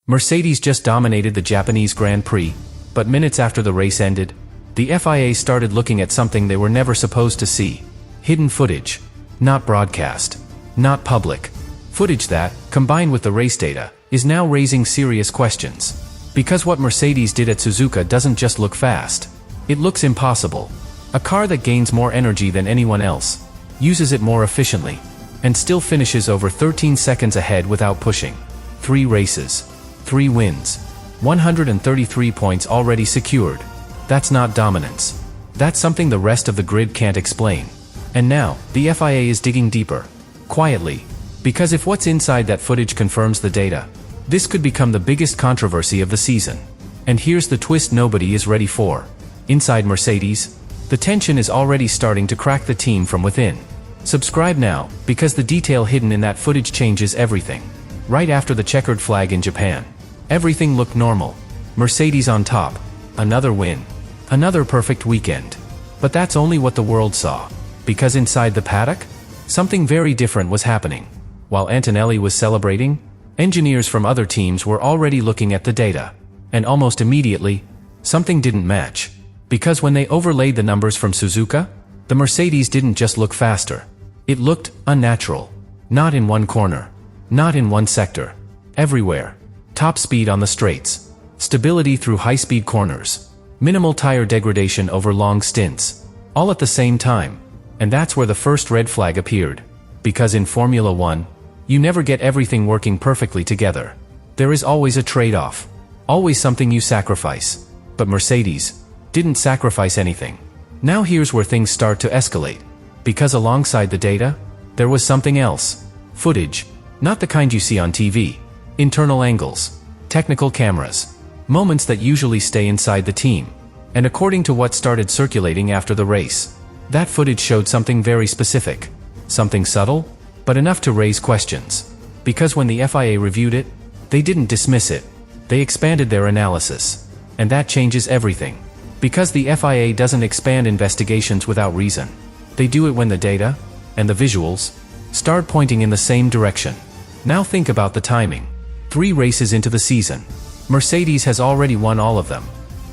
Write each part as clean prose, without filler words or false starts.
Mercedes just dominated the Japanese Grand Prix, but minutes after the race ended, the FIA started looking at something they were never supposed to see. Hidden footage. Not broadcast. Not public. Footage that, combined with the race data, is now raising serious questions. Because what Mercedes did at Suzuka doesn't just look fast. It looks impossible. A car that gains more energy than anyone else, uses it more efficiently, and still finishes over 13 seconds ahead without pushing. 3 races. 3 wins. 133 points already secured. That's not dominance. That's something the rest of the grid can't explain. And now, the FIA is digging deeper. Quietly. Because if what's inside that footage confirms the data, this could become the biggest controversy of the season. And here's the twist nobody is ready for. Inside Mercedes, the tension is already starting to crack the team from within. Subscribe now, because the detail hidden in that footage changes everything. Right after the checkered flag in Japan, everything looked normal. Mercedes on top. Another win. Another perfect weekend. But that's only what the world saw. Because inside the paddock, something very different was happening. While Antonelli was celebrating, engineers from other teams were already looking at the data. And almost immediately, something didn't match. Because when they overlaid the numbers from Suzuka, the Mercedes didn't just look faster. It looked unnatural. Not in one corner. Not in one sector. Everywhere. Top speed on the straights. Stability through high-speed corners. Minimal tire degradation over long stints. All at the same time. And that's where the first red flag appeared. Because in Formula 1, you never get everything working perfectly together. There is always a trade-off. Always something you sacrifice. But Mercedes didn't sacrifice anything. Now here's where things start to escalate. Because alongside the data, there was something else. Footage. Not the kind you see on TV. Internal angles. Technical cameras. Moments that usually stay inside the team. And according to what started circulating after the race, that footage showed something very specific. Something subtle, but enough to raise questions. Because when the FIA reviewed it, they didn't dismiss it. They expanded their analysis. And that changes everything. Because the FIA doesn't expand investigations without reason. They do it when the data, and the visuals, start pointing in the same direction. Now think about the timing. 3 races into the season. Mercedes has already won all of them.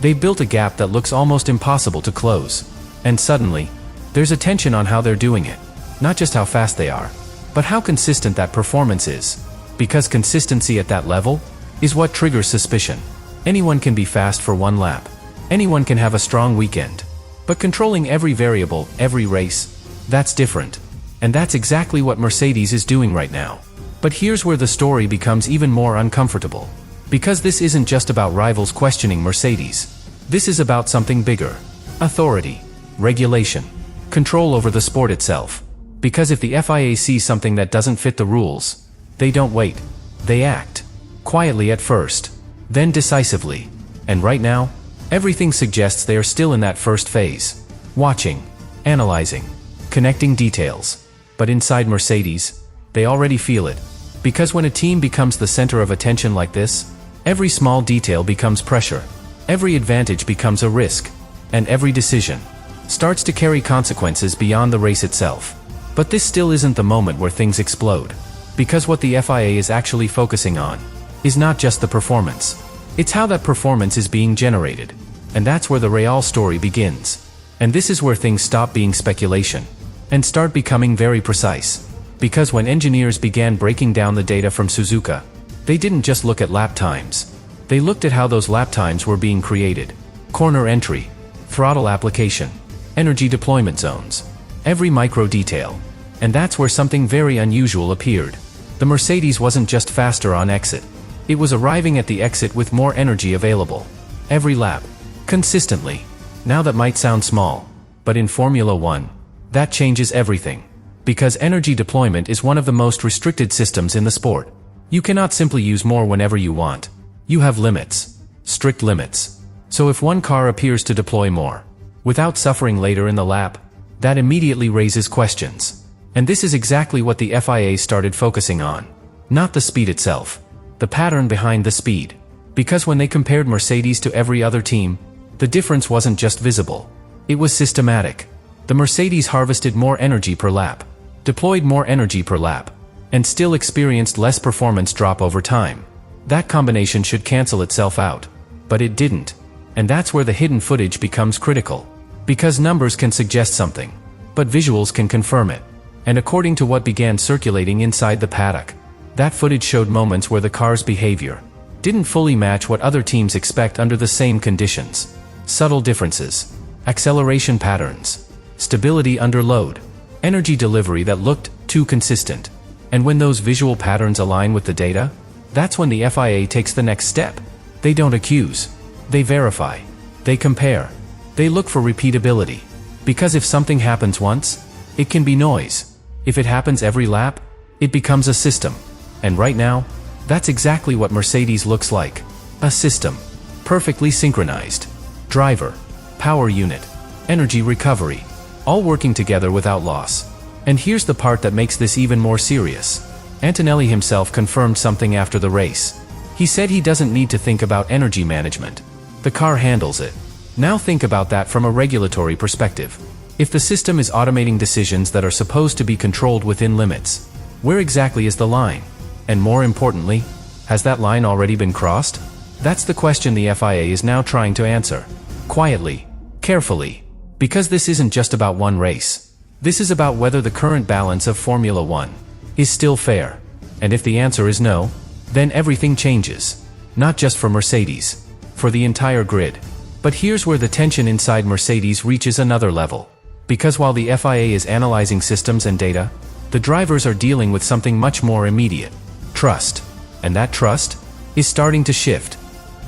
They built a gap that looks almost impossible to close. And suddenly, there's a tension on how they're doing it. Not just how fast they are, but how consistent that performance is. Because consistency at that level is what triggers suspicion. Anyone can be fast for 1 lap. Anyone can have a strong weekend. But controlling every variable, every race, that's different. And that's exactly what Mercedes is doing right now. But here's where the story becomes even more uncomfortable. Because this isn't just about rivals questioning Mercedes. This is about something bigger. Authority. Regulation. Control over the sport itself. Because if the FIA sees something that doesn't fit the rules, they don't wait. They act. Quietly at first. Then decisively. And right now, everything suggests they are still in that first phase. Watching. Analyzing. Connecting details. But inside Mercedes, they already feel it. Because when a team becomes the center of attention like this, every small detail becomes pressure. Every advantage becomes a risk. And every decision starts to carry consequences beyond the race itself. But this still isn't the moment where things explode. Because what the FIA is actually focusing on is not just the performance. It's how that performance is being generated. And that's where the Real story begins. And this is where things stop being speculation and start becoming very precise. Because when engineers began breaking down the data from Suzuka, they didn't just look at lap times. They looked at how those lap times were being created. Corner entry, throttle application, energy deployment zones. Every micro detail. And that's where something very unusual appeared. The Mercedes wasn't just faster on exit. It was arriving at the exit with more energy available. Every lap. Consistently. Now that might sound small. But in Formula 1, that changes everything. Because energy deployment is one of the most restricted systems in the sport. You cannot simply use more whenever you want. You have limits. Strict limits. So if one car appears to deploy more, without suffering later in the lap, that immediately raises questions. And this is exactly what the FIA started focusing on. Not the speed itself. The pattern behind the speed. Because when they compared Mercedes to every other team, the difference wasn't just visible. It was systematic. The Mercedes harvested more energy per lap, deployed more energy per lap, and still experienced less performance drop over time. That combination should cancel itself out. But it didn't. And that's where the hidden footage becomes critical. Because numbers can suggest something, but visuals can confirm it. And according to what began circulating inside the paddock, that footage showed moments where the car's behavior didn't fully match what other teams expect under the same conditions. Subtle differences, acceleration patterns, stability under load, energy delivery that looked too consistent. And when those visual patterns align with the data, that's when the FIA takes the next step. They don't accuse. They verify. They compare. They look for repeatability. Because if something happens once, it can be noise. If it happens every lap, it becomes a system. And right now, that's exactly what Mercedes looks like. A system. Perfectly synchronized. Driver, power unit, energy recovery, all working together without loss. And here's the part that makes this even more serious. Antonelli himself confirmed something after the race. He said he doesn't need to think about energy management. The car handles it. Now think about that from a regulatory perspective. If the system is automating decisions that are supposed to be controlled within limits, where exactly is the line? And more importantly, has that line already been crossed? That's the question the FIA is now trying to answer. Quietly, carefully. Because this isn't just about one race. This is about whether the current balance of Formula One is still fair. And if the answer is no, then everything changes. Not just for Mercedes, for the entire grid. But here's where the tension inside Mercedes reaches another level. Because while the FIA is analyzing systems and data, the drivers are dealing with something much more immediate. Trust. And that trust is starting to shift.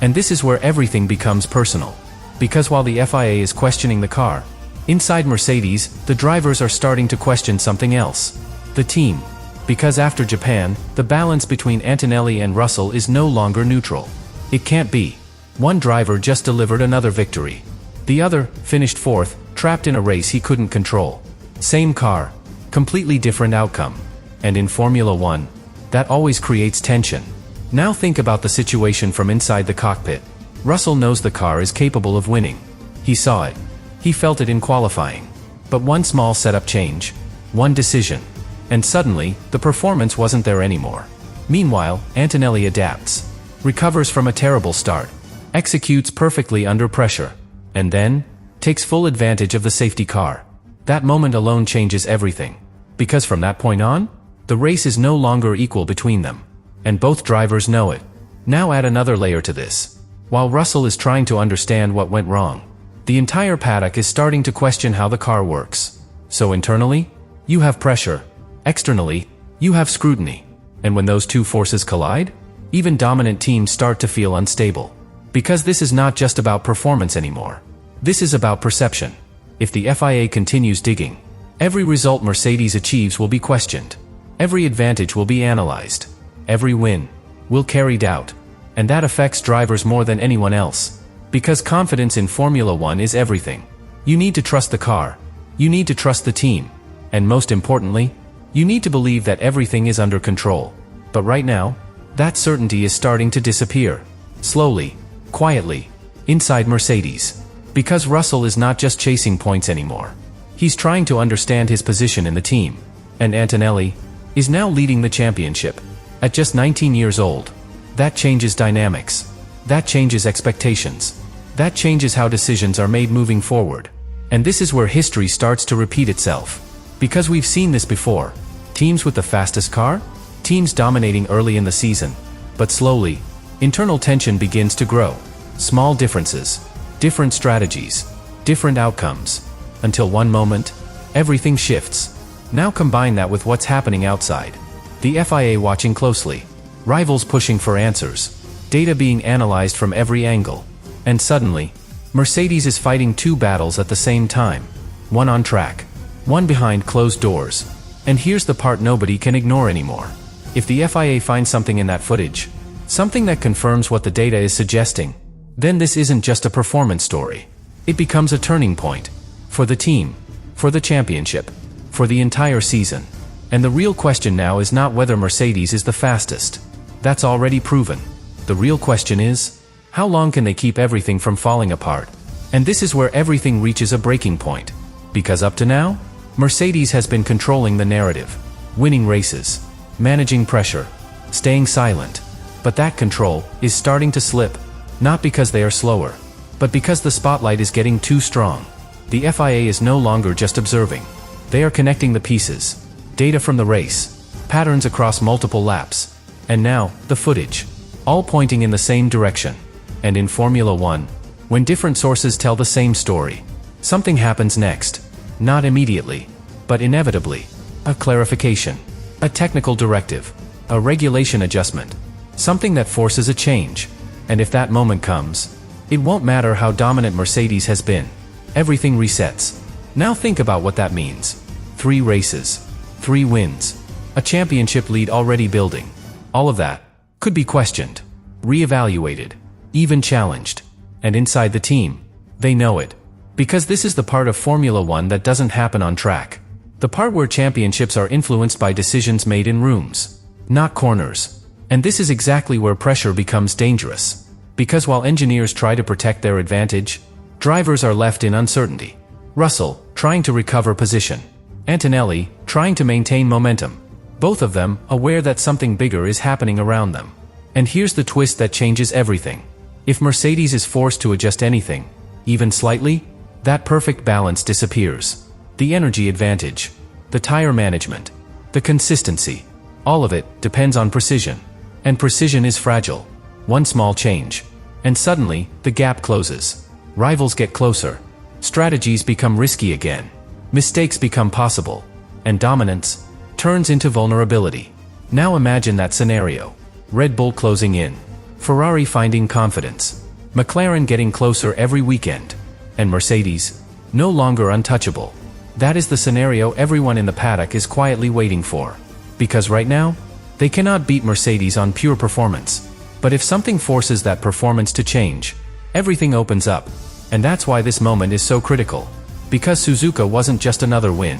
And this is where everything becomes personal. Because while the FIA is questioning the car, inside Mercedes, the drivers are starting to question something else. The team. Because after Japan, the balance between Antonelli and Russell is no longer neutral. It can't be. One driver just delivered another victory. The other finished fourth, trapped in a race he couldn't control. Same car, completely different outcome. And in Formula One, that always creates tension. Now think about the situation from inside the cockpit. Russell knows the car is capable of winning. He saw it. He felt it in qualifying. But one small setup change, one decision, and suddenly, the performance wasn't there anymore. Meanwhile, Antonelli adapts, recovers from a terrible start, executes perfectly under pressure, and then takes full advantage of the safety car. That moment alone changes everything. Because from that point on, the race is no longer equal between them. And both drivers know it. Now add another layer to this. While Russell is trying to understand what went wrong, the entire paddock is starting to question how the car works. So internally, you have pressure. Externally, you have scrutiny. And when those two forces collide, even dominant teams start to feel unstable. Because this is not just about performance anymore. This is about perception. If the FIA continues digging, every result Mercedes achieves will be questioned. Every advantage will be analyzed. Every win will carry doubt. And that affects drivers more than anyone else. Because confidence in Formula One is everything. You need to trust the car. You need to trust the team. And most importantly, you need to believe that everything is under control. But right now, that certainty is starting to disappear. Slowly, quietly, inside Mercedes. Because Russell is not just chasing points anymore. He's trying to understand his position in the team. And Antonelli is now leading the championship. At just 19 years old. That changes dynamics. That changes expectations. That changes how decisions are made moving forward. And this is where history starts to repeat itself. Because we've seen this before. Teams with the fastest car? Teams dominating early in the season. But slowly, internal tension begins to grow. Small differences. Different strategies. Different outcomes. Until one moment, everything shifts. Now combine that with what's happening outside. The FIA watching closely. Rivals pushing for answers. Data being analyzed from every angle. And suddenly, Mercedes is fighting two battles at the same time. One on track. One behind closed doors. And here's the part nobody can ignore anymore. If the FIA finds something in that footage, something that confirms what the data is suggesting, then this isn't just a performance story. It becomes a turning point. For the team. For the championship. For the entire season. And the real question now is not whether Mercedes is the fastest. That's already proven. The real question is, how long can they keep everything from falling apart? And this is where everything reaches a breaking point. Because up to now, Mercedes has been controlling the narrative. Winning races. Managing pressure. Staying silent. But that control is starting to slip. Not because they are slower, but because the spotlight is getting too strong. The FIA is no longer just observing. They are connecting the pieces. Data from the race, patterns across multiple laps, and now, the footage. All pointing in the same direction. And in Formula One, when different sources tell the same story, something happens next. Not immediately, but inevitably. A clarification. A technical directive. A regulation adjustment. Something that forces a change. And if that moment comes, it won't matter how dominant Mercedes has been. Everything resets. Now think about what that means. 3 races. 3 wins. A championship lead already building. All of that could be questioned, re-evaluated, even challenged. And inside the team, they know it. Because this is the part of Formula One that doesn't happen on track. The part where championships are influenced by decisions made in rooms, not corners. And this is exactly where pressure becomes dangerous. Because while engineers try to protect their advantage, drivers are left in uncertainty. Russell, trying to recover position. Antonelli, trying to maintain momentum. Both of them, aware that something bigger is happening around them. And here's the twist that changes everything. If Mercedes is forced to adjust anything, even slightly, that perfect balance disappears. The energy advantage, the tire management, the consistency, all of it depends on precision. And precision is fragile. One small change, and suddenly, the gap closes. Rivals get closer. Strategies become risky again. Mistakes become possible. And dominance turns into vulnerability. Now imagine that scenario. Red Bull closing in. Ferrari finding confidence. McLaren getting closer every weekend. And Mercedes, no longer untouchable. That is the scenario everyone in the paddock is quietly waiting for. Because right now, they cannot beat Mercedes on pure performance. But if something forces that performance to change, everything opens up. And that's why this moment is so critical. Because Suzuka wasn't just another win.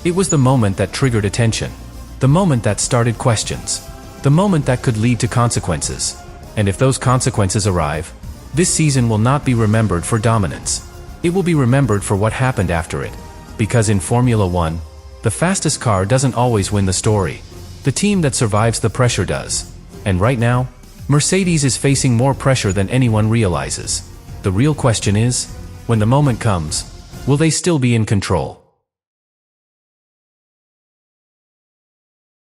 It was the moment that triggered attention. The moment that started questions. The moment that could lead to consequences. And if those consequences arrive, this season will not be remembered for dominance. It will be remembered for what happened after it. Because in Formula One, the fastest car doesn't always win the story. The team that survives the pressure does. And right now, Mercedes is facing more pressure than anyone realizes. The real question is, when the moment comes, will they still be in control?